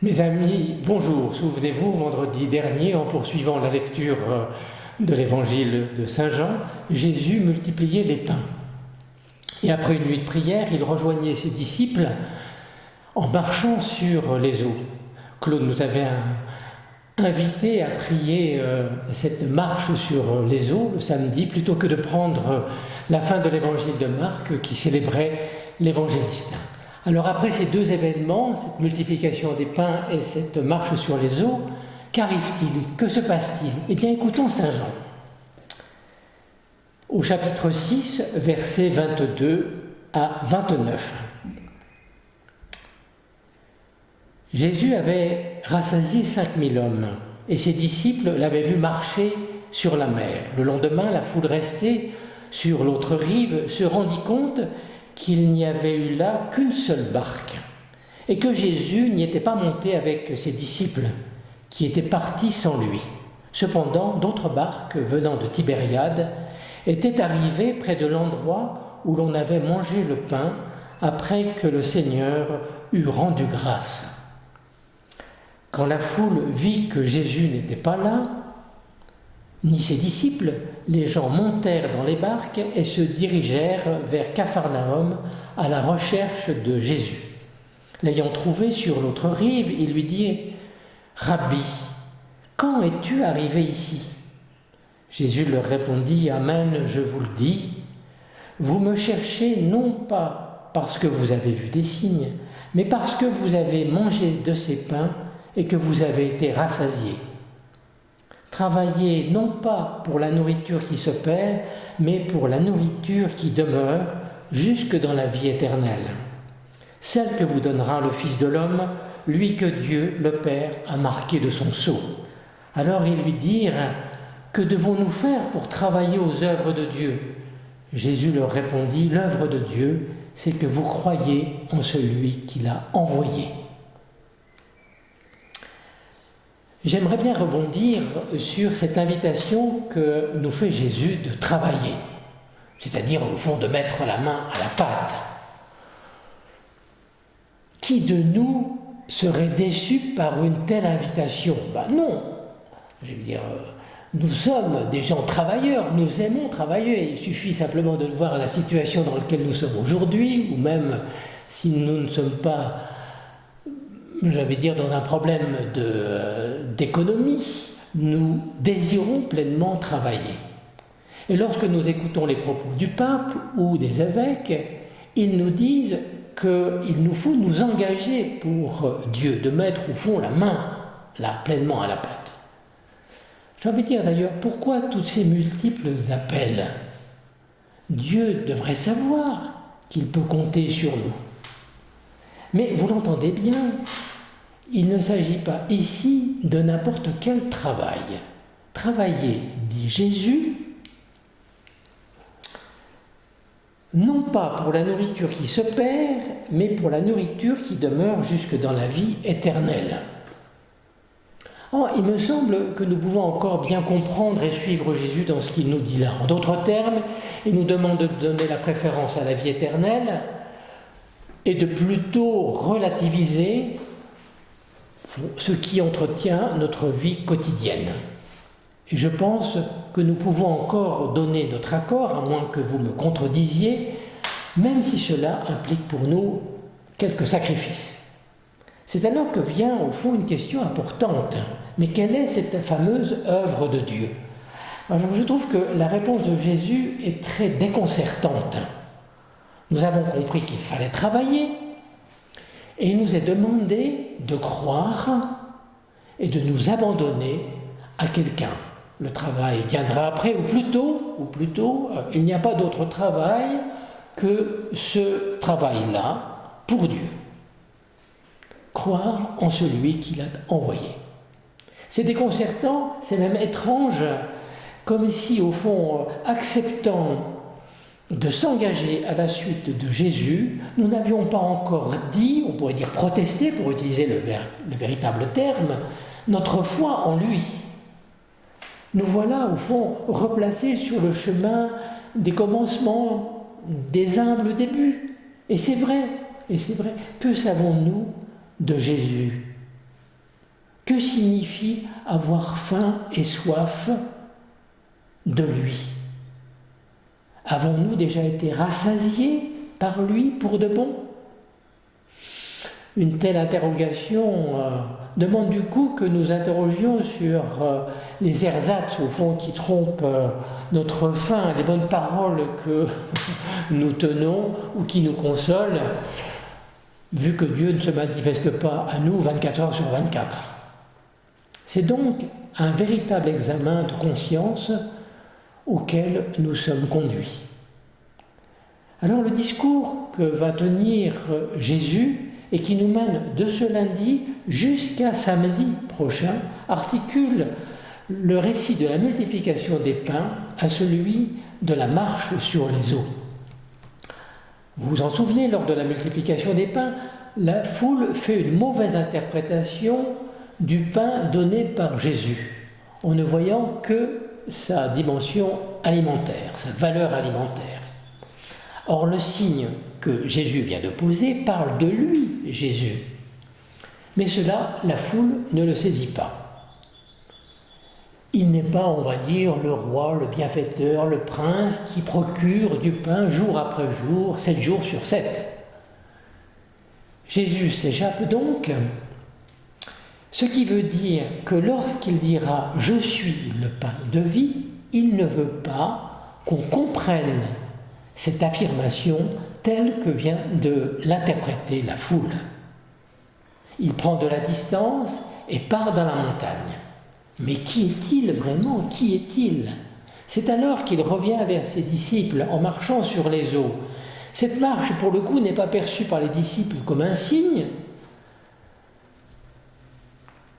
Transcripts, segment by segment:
Mes amis, bonjour. Souvenez-vous, vendredi dernier, en poursuivant la lecture de l'évangile de Saint Jean, Jésus multipliait les pains. Et après une nuit de prière, il rejoignait ses disciples en marchant sur les eaux. Claude nous avait invité à prier cette marche sur les eaux le samedi, plutôt que de prendre la fin de l'évangile de Marc qui célébrait l'évangéliste. Alors après ces deux événements, cette multiplication des pains et cette marche sur les eaux, qu'arrive-t-il? Que se passe-t-il? Eh bien, écoutons Saint Jean. Au chapitre 6, versets 22 à 29. Jésus avait rassasié 5000 hommes et ses disciples l'avaient vu marcher sur la mer. Le lendemain, la foule restée sur l'autre rive se rendit compte qu'il n'y avait eu là qu'une seule barque et que Jésus n'y était pas monté avec ses disciples qui étaient partis sans lui. Cependant, d'autres barques venant de Tibériade étaient arrivées près de l'endroit où l'on avait mangé le pain après que le Seigneur eut rendu grâce. Quand la foule vit que Jésus n'était pas là, ni ses disciples, les gens montèrent dans les barques et se dirigèrent vers Capharnaüm à la recherche de Jésus. L'ayant trouvé sur l'autre rive, ils lui dirent « Rabbi, quand es-tu arrivé ici ?» Jésus leur répondit « Amen, je vous le dis, vous me cherchez non pas parce que vous avez vu des signes, mais parce que vous avez mangé de ces pains et que vous avez été rassasiés. Travaillez non pas pour la nourriture qui se perd, mais pour la nourriture qui demeure jusque dans la vie éternelle. Celle que vous donnera le Fils de l'homme, lui que Dieu, le Père, a marqué de son sceau. » Alors ils lui dirent « Que devons-nous faire pour travailler aux œuvres de Dieu ?» Jésus leur répondit « L'œuvre de Dieu, c'est que vous croyez en celui qui l'a envoyé. » J'aimerais bien rebondir sur cette invitation que nous fait Jésus de travailler, c'est-à-dire au fond de mettre la main à la pâte. Qui de nous serait déçu par une telle invitation? Non, je veux dire, nous sommes des gens travailleurs, nous aimons travailler. Il suffit simplement de voir la situation dans laquelle nous sommes aujourd'hui, ou même si nous ne sommes pas, dans un problème d'économie, nous désirons pleinement travailler. Et lorsque nous écoutons les propos du pape ou des évêques, ils nous disent qu'il nous faut nous engager pour Dieu, de mettre au fond la main pleinement à la pâte. J'ai envie de dire d'ailleurs, pourquoi tous ces multiples appels? Dieu devrait savoir qu'il peut compter sur nous. Mais vous l'entendez bien, il ne s'agit pas ici de n'importe quel travail. Travailler, dit Jésus, non pas pour la nourriture qui se perd, mais pour la nourriture qui demeure jusque dans la vie éternelle. Or, il me semble que nous pouvons encore bien comprendre et suivre Jésus dans ce qu'il nous dit là. En d'autres termes, il nous demande de donner la préférence à la vie éternelle et de plutôt relativiser ce qui entretient notre vie quotidienne. Et je pense que nous pouvons encore donner notre accord, à moins que vous me contredisiez, même si cela implique pour nous quelques sacrifices. C'est alors que vient au fond une question importante. Mais quelle est cette fameuse œuvre de Dieu? Alors, je trouve que la réponse de Jésus est très déconcertante. Nous avons compris qu'il fallait travailler, et il nous est demandé de croire et de nous abandonner à quelqu'un. Le travail viendra après, ou plutôt, il n'y a pas d'autre travail que ce travail-là pour Dieu. Croire en celui qui l'a envoyé. C'est déconcertant, c'est même étrange, comme si, au fond, acceptant de s'engager à la suite de Jésus, nous n'avions pas encore dit, on pourrait dire protesté, pour utiliser le véritable terme, notre foi en lui. Nous voilà, au fond, replacés sur le chemin des commencements, des humbles débuts. Et c'est vrai, que savons-nous de Jésus? Que signifie avoir faim et soif de lui? Avons-nous déjà été rassasiés par lui pour de bon? Une telle interrogation demande du coup que nous interrogions sur les ersatz, au fond, qui trompent notre faim, les bonnes paroles que nous tenons ou qui nous consolent, vu que Dieu ne se manifeste pas à nous 24 heures sur 24. C'est donc un véritable examen de conscience auquel nous sommes conduits. Alors le discours que va tenir Jésus et qui nous mène de ce lundi jusqu'à samedi prochain articule le récit de la multiplication des pains à celui de la marche sur les eaux. Vous vous en souvenez, lors de la multiplication des pains, la foule fait une mauvaise interprétation du pain donné par Jésus, en ne voyant que sa dimension alimentaire, sa valeur alimentaire. Or, le signe que Jésus vient de poser parle de lui, Jésus. Mais cela, la foule ne le saisit pas. Il n'est pas, on va dire, le roi, le bienfaiteur, le prince qui procure du pain jour après jour, 7 jours sur 7. Jésus s'échappe donc, ce qui veut dire que lorsqu'il dira « Je suis le pain de vie », il ne veut pas qu'on comprenne cette affirmation telle que vient de l'interpréter la foule. Il prend de la distance et part dans la montagne. Mais qui est-il vraiment? Qui est-il? C'est alors qu'il revient vers ses disciples en marchant sur les eaux. Cette marche, pour le coup, n'est pas perçue par les disciples comme un signe.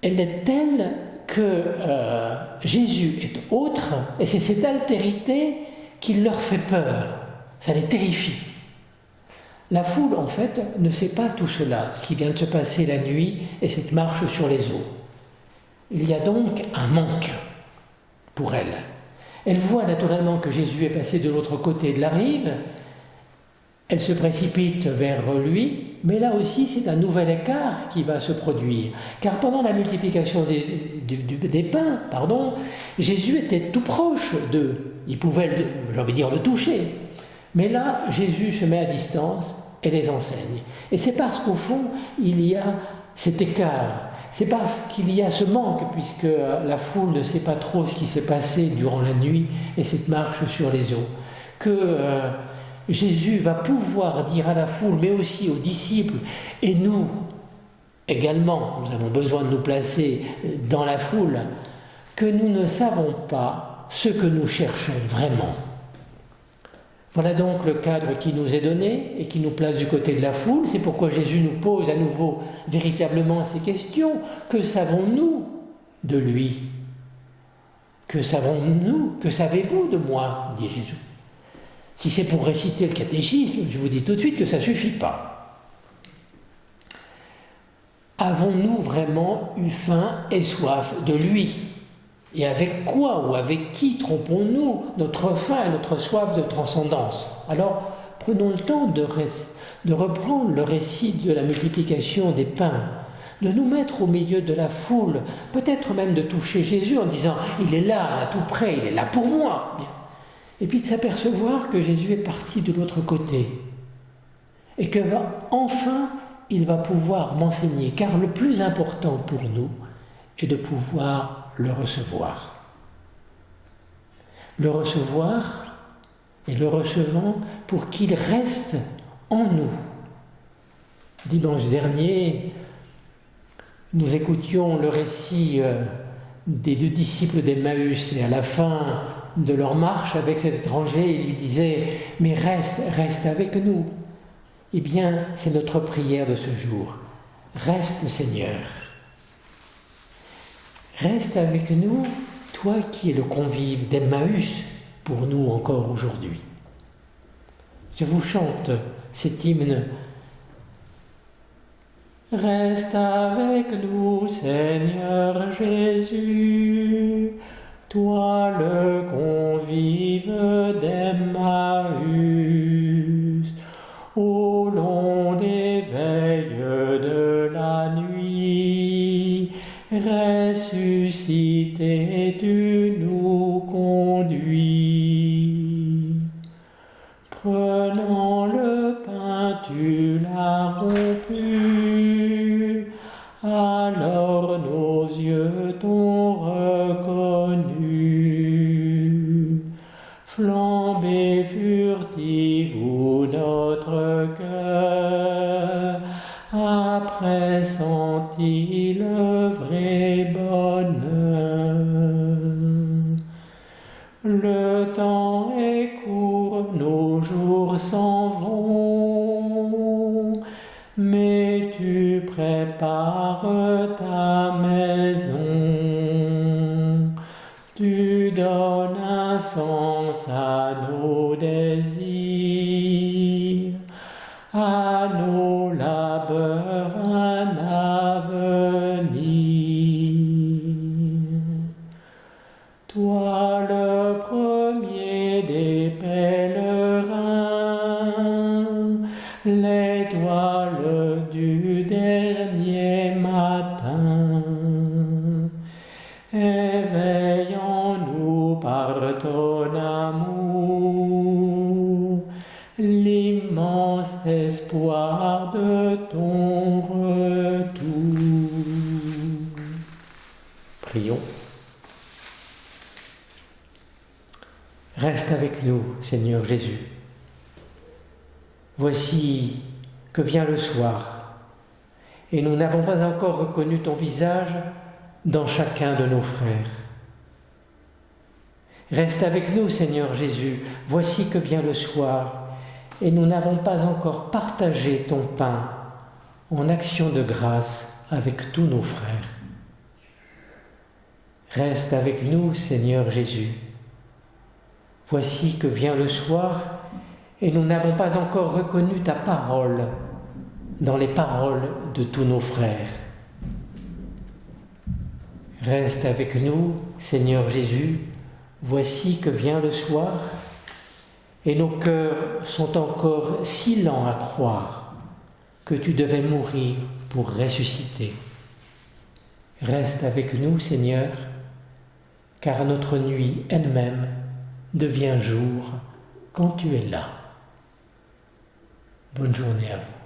Elle est telle que Jésus est autre, et c'est cette altérité qui leur fait peur. Ça les terrifie. La foule, en fait, ne sait pas tout cela, ce qui vient de se passer la nuit et cette marche sur les eaux. Il y a donc un manque pour elle. Elle voit naturellement que Jésus est passé de l'autre côté de la rive. Elle se précipite vers lui, mais là aussi c'est un nouvel écart qui va se produire. Car pendant la multiplication des pains, Jésus était tout proche d'eux. Il pouvait, le toucher. Mais là, Jésus se met à distance et les enseigne. Et c'est parce qu'au fond, il y a cet écart. C'est parce qu'il y a ce manque, puisque la foule ne sait pas trop ce qui s'est passé durant la nuit et cette marche sur les eaux, que Jésus va pouvoir dire à la foule, mais aussi aux disciples, et nous également, nous avons besoin de nous placer dans la foule, que nous ne savons pas ce que nous cherchons vraiment. Voilà donc le cadre qui nous est donné et qui nous place du côté de la foule. C'est pourquoi Jésus nous pose à nouveau véritablement ces questions. Que savons-nous de lui? Que savons-nous? Que savez-vous de moi? Dit Jésus. Si c'est pour réciter le catéchisme, je vous dis tout de suite que ça ne suffit pas. Avons-nous vraiment eu faim et soif de lui? Et avec quoi ou avec qui trompons-nous notre faim et notre soif de transcendance? Alors, prenons le temps de reprendre le récit de la multiplication des pains, de nous mettre au milieu de la foule, peut-être même de toucher Jésus en disant « Il est là, à tout près, il est là pour moi ». Et puis de s'apercevoir que Jésus est parti de l'autre côté et que enfin il va pouvoir m'enseigner, car le plus important pour nous est de pouvoir le recevoir. Le recevoir et le recevant pour qu'il reste en nous. Dimanche dernier, nous écoutions le récit des 2 disciples d'Emmaüs et à la fin de leur marche avec cet étranger, il lui disait « Mais reste avec nous ». Eh bien, c'est notre prière de ce jour. Reste, Seigneur. Reste avec nous, toi qui es le convive d'Emmaüs pour nous encore aujourd'hui. Je vous chante cet hymne. Reste avec nous, Seigneur Jésus, toi le convive d'Emmaüs, au long des veilles de la nuit. ressuscité, tu nous conduis. Prenant le pain, tu l'as rompu, alors nos yeux t'ont reconnu. Flambée furtive où notre cœur a pressenti le vrai bonheur. Le temps est court, nos jours s'en vont, mais tu prépares ta maison. Tu donnes un sens à nos désirs, à nos labeurs un avenir. Toi le premier des pèlerins, l'étoile du dernier matin, éveillons-nous par ton amour, l'immense espoir de ton retour. Prions. Reste avec nous, Seigneur Jésus. Voici que vient le soir, et nous n'avons pas encore reconnu ton visage dans chacun de nos frères. Reste avec nous, Seigneur Jésus. Voici que vient le soir, et nous n'avons pas encore partagé ton pain en action de grâce avec tous nos frères. Reste avec nous, Seigneur Jésus. Voici que vient le soir, et nous n'avons pas encore reconnu ta parole dans les paroles de tous nos frères. Reste avec nous, Seigneur Jésus. Voici que vient le soir, et nos cœurs sont encore si lents à croire que tu devais mourir pour ressusciter. Reste avec nous, Seigneur, car notre nuit elle-même devient jour quand tu es là. Bonne journée à vous.